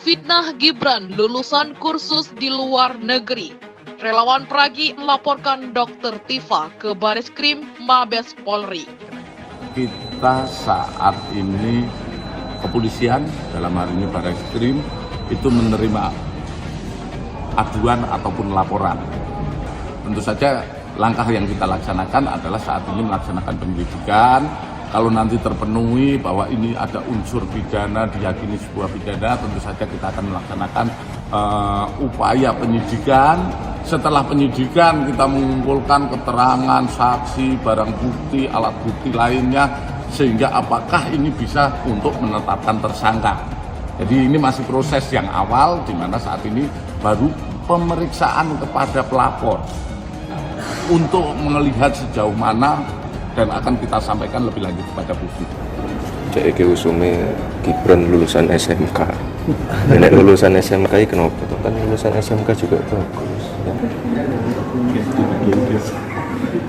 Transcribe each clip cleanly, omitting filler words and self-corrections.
Fitnah Gibran lulusan kursus di luar negeri. Relawan Pragi melaporkan Dr. Tifa ke Bareskrim Mabes Polri. Kita saat ini kepolisian, dalam hal ini Bareskrim, itu menerima aduan ataupun laporan. Tentu saja langkah yang kita laksanakan adalah saat ini melaksanakan penyelidikan. Kalau nanti terpenuhi bahwa ini ada unsur pidana, diyakini sebuah pidana, tentu saja kita akan melaksanakan upaya penyidikan. Setelah penyidikan kita mengumpulkan keterangan, saksi, barang bukti, alat bukti lainnya, sehingga apakah ini bisa untuk menetapkan tersangka. Jadi ini masih proses yang awal, di mana saat ini baru pemeriksaan kepada pelapor untuk melihat sejauh mana dan akan kita sampaikan lebih lanjut kepada publik. Cek usume Gibran lulusan SMK. Nek lulusan SMK ini kenapa? Kan lulusan SMK juga bagus. Ya.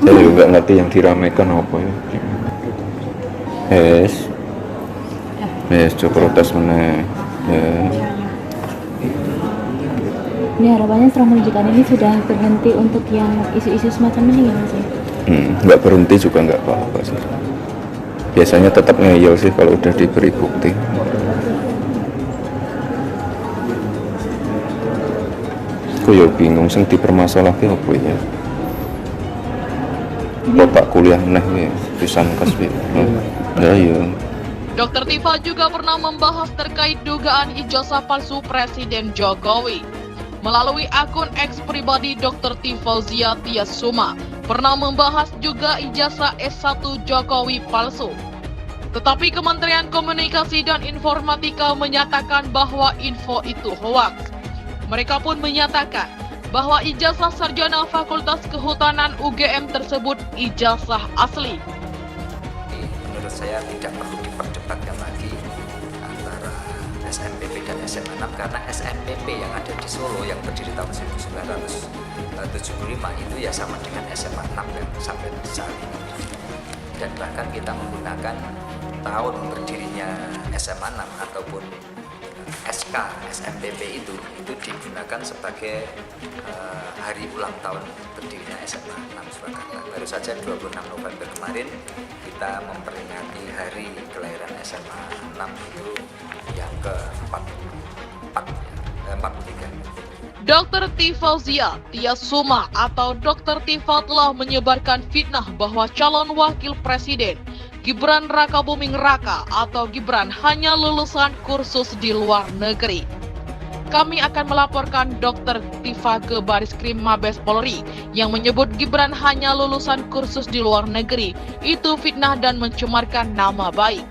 Saya juga nggak ngerti yang diramaikan apa ya. Coba protes mana? Ya. Ini harapannya setelah menunjukkan ini sudah berhenti untuk yang isu-isu semacam ini ya Mas? Nggak berhenti juga nggak apa-apa sih. Biasanya tetap ngeyel sih kalau udah diberi bukti. Aku ya bingung sing dipermasalahke apa ya. Bapak kuliah meneh ya, pisan kasih. Ya iya. Dr. Tifa juga pernah membahas terkait dugaan ijazah palsu Presiden Jokowi. Melalui akun X pribadi Dr. Tifauzia Tiasuma pernah membahas juga ijazah S1 Jokowi palsu. Tetapi Kementerian Komunikasi dan Informatika menyatakan bahwa info itu hoaks. Mereka pun menyatakan bahwa ijazah sarjana Fakultas Kehutanan UGM tersebut ijazah asli. Menurut saya tidak perlu diperdebatkan lagi antara SNPP dan SMA 6 karena SNPP yang ada di Solo yang berdiri tahun 1975 itu ya sama dengan SMA 6 yang sampai saat ini. Dan bahkan kita menggunakan tahun berdirinya SMA 6 ataupun SK SNPP itu digunakan sebagai hari ulang tahun berdirinya SMA 6 Surakarta. Baru saja 26 November kemarin kita memperingati hari kelahiran SMA 6 itu yang ke-43. Dr. Tifauzia Tiasuma atau Dr. Tifa telah menyebarkan fitnah bahwa calon wakil presiden Gibran Rakabuming Raka atau Gibran hanya lulusan kursus di luar negeri. Kami akan melaporkan Dr. Tifa ke Bareskrim Mabes Polri yang menyebut Gibran hanya lulusan kursus di luar negeri. Itu fitnah dan mencemarkan nama baik.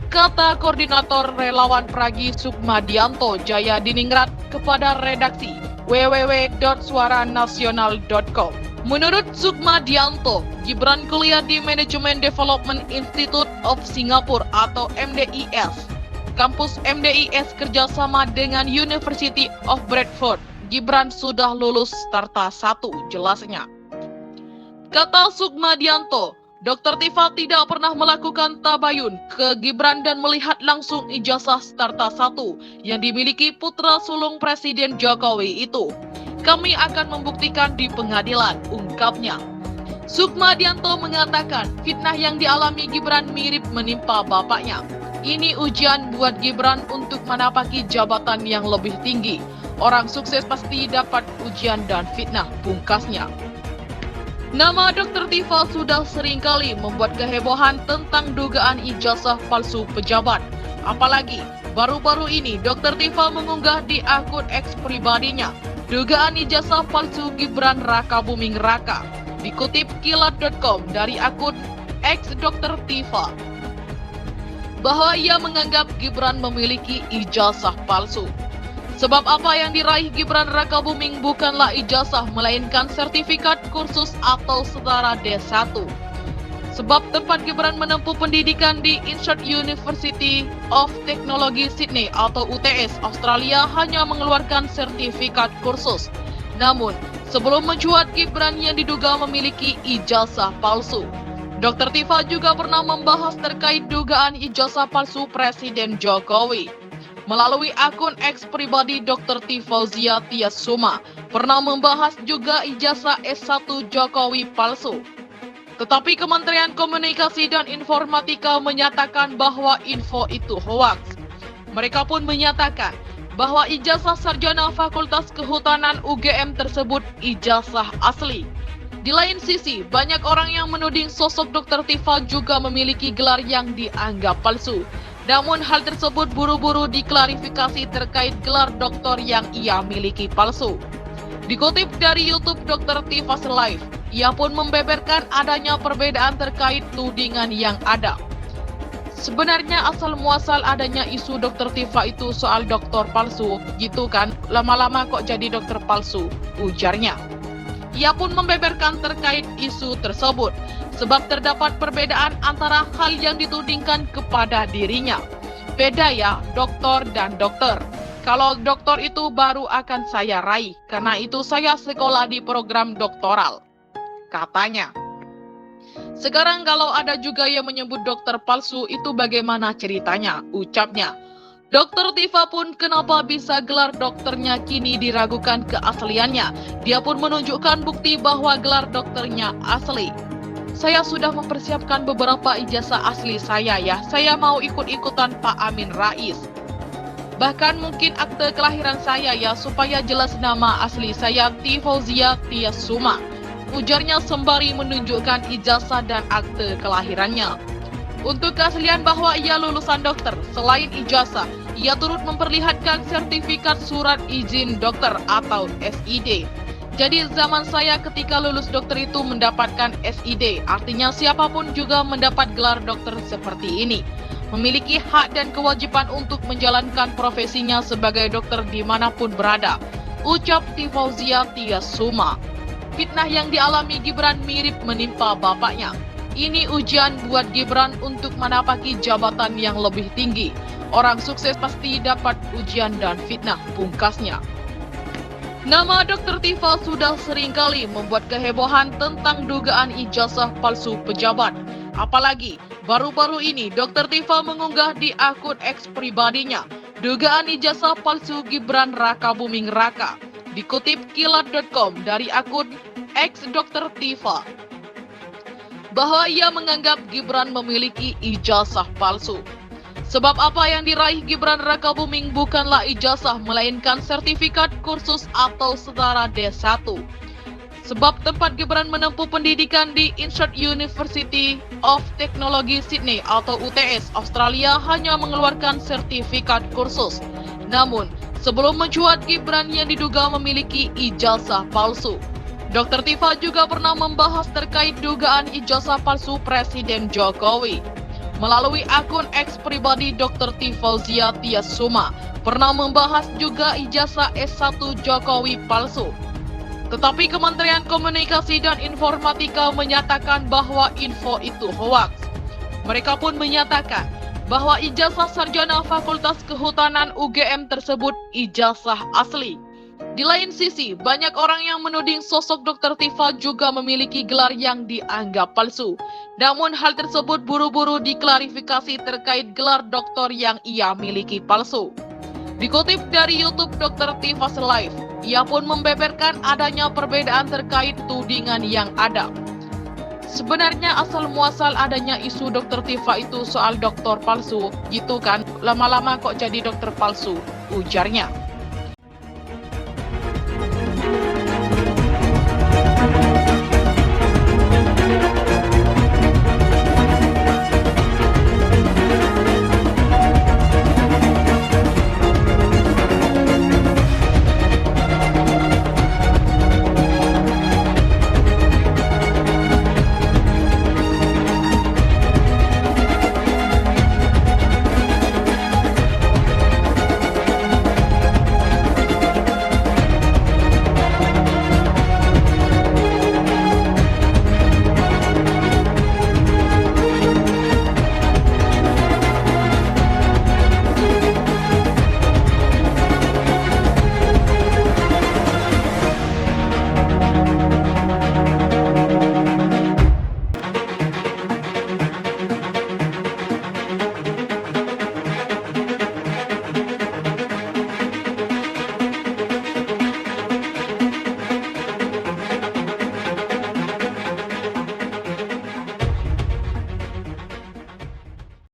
Kata Koordinator Relawan Pragi Sukmadianto Jaya Diningrat kepada redaksi www.suaranasional.com. Menurut Sukmadianto, Gibran kuliah di Management Development Institute of Singapore atau MDIS. Kampus MDIS kerjasama dengan University of Bradford. Gibran sudah lulus Starta 1, jelasnya. Kata Sukmadianto, Dr. Tifa tidak pernah melakukan tabayun ke Gibran dan melihat langsung ijazah Starta 1 yang dimiliki putra sulung Presiden Jokowi itu. Kami akan membuktikan di pengadilan, ungkapnya. Sukmadianto mengatakan fitnah yang dialami Gibran mirip menimpa bapaknya. Ini ujian buat Gibran untuk menapaki jabatan yang lebih tinggi. Orang sukses pasti dapat ujian dan fitnah, pungkasnya. Nama Dr. Tifa sudah seringkali membuat kehebohan tentang dugaan ijazah palsu pejabat. Apalagi, baru-baru ini Dr. Tifa mengunggah di akun X pribadinya dugaan ijazah palsu Gibran Rakabuming Raka. Dikutip kilat.com dari akun X Dr. Tifa, bahwa ia menganggap Gibran memiliki ijazah palsu. Sebab apa yang diraih Gibran Rakabuming bukanlah ijazah, melainkan sertifikat kursus atau setara D1. Sebab tempat Gibran menempuh pendidikan di Institute University of Technology Sydney atau UTS Australia hanya mengeluarkan sertifikat kursus. Namun, sebelum mencuat Gibran yang diduga memiliki ijazah palsu. Dr. Tifa juga pernah membahas terkait dugaan ijazah palsu Presiden Jokowi. Melalui akun X pribadi Dr. T. Fauzia Tiasuma pernah membahas juga ijazah S1 Jokowi palsu. Tetapi Kementerian Komunikasi dan Informatika menyatakan bahwa info itu hoaks. Mereka pun menyatakan bahwa ijazah sarjana Fakultas Kehutanan UGM tersebut ijazah asli. Di lain sisi, banyak orang yang menuding sosok Dr. Tifa juga memiliki gelar yang dianggap palsu. Namun hal tersebut buru-buru diklarifikasi terkait gelar doktor yang ia miliki palsu. Dikutip dari YouTube Dr. Tifa's Live, ia pun membeberkan adanya perbedaan terkait tudingan yang ada. Sebenarnya asal muasal adanya isu Dr. Tifa itu soal doktor palsu, gitu kan? Lama-lama kok jadi dokter palsu, ujarnya. Ia pun membeberkan terkait isu tersebut, sebab terdapat perbedaan antara hal yang ditudingkan kepada dirinya. Beda ya, doktor dan dokter. Kalau doktor itu baru akan saya raih, karena itu saya sekolah di program doktoral, katanya. Sekarang kalau ada juga yang menyebut dokter palsu, itu bagaimana ceritanya, ucapnya. Dr. Tifa pun kenapa bisa gelar dokternya kini diragukan keasliannya. Dia pun menunjukkan bukti bahwa gelar dokternya asli. Saya sudah mempersiapkan beberapa ijazah asli saya ya. Saya mau ikut-ikutan Pak Amin Rais. Bahkan mungkin akte kelahiran saya ya, supaya jelas nama asli saya T. Fauzia Tiasuma. Ujarnya sembari menunjukkan ijazah dan akte kelahirannya. Untuk keaslian bahwa ia lulusan dokter, selain ijazah, ia turut memperlihatkan sertifikat surat izin dokter atau SID. Jadi zaman saya ketika lulus dokter itu mendapatkan SID, artinya siapapun juga mendapat gelar dokter seperti ini. Memiliki hak dan kewajiban untuk menjalankan profesinya sebagai dokter dimanapun berada, ucap T. Fauzia Tiasuma. Fitnah yang dialami Gibran mirip menimpa bapaknya. Ini ujian buat Gibran untuk menapaki jabatan yang lebih tinggi. Orang sukses pasti dapat ujian dan fitnah, pungkasnya. Nama Dr. Tifa sudah seringkali membuat kehebohan tentang dugaan ijazah palsu pejabat. Apalagi, baru-baru ini Dr. Tifa mengunggah di akun X pribadinya dugaan ijazah palsu Gibran Raka Buming Raka. Dikutip kilat.com dari akun X Dr. Tifa, bahwa ia menganggap Gibran memiliki ijazah palsu. Sebab apa yang diraih Gibran Raka Buming bukanlah ijazah, melainkan sertifikat kursus atau setara D1. Sebab tempat Gibran menempuh pendidikan di University of Technology Sydney atau UTS Australia hanya mengeluarkan sertifikat kursus. Namun, sebelum mencuat Gibran yang diduga memiliki ijazah palsu, Dr. Tifa juga pernah membahas terkait dugaan ijazah palsu Presiden Jokowi. Melalui akun X pribadi Dr. T. Fauzia Tiasuma pernah membahas juga ijazah S1 Jokowi palsu. Tetapi Kementerian Komunikasi dan Informatika menyatakan bahwa info itu hoaks. Mereka pun menyatakan bahwa ijazah sarjana Fakultas Kehutanan UGM tersebut ijazah asli. Di lain sisi, banyak orang yang menuding sosok Dr. Tifa juga memiliki gelar yang dianggap palsu. Namun hal tersebut buru-buru diklarifikasi terkait gelar doktor yang ia miliki palsu. Dikutip dari YouTube Dr. Tifa's Live, ia pun membeberkan adanya perbedaan terkait tudingan yang ada. Sebenarnya asal muasal adanya isu Dr. Tifa itu soal doktor palsu, gitu kan? Lama-lama kok jadi dokter palsu, ujarnya.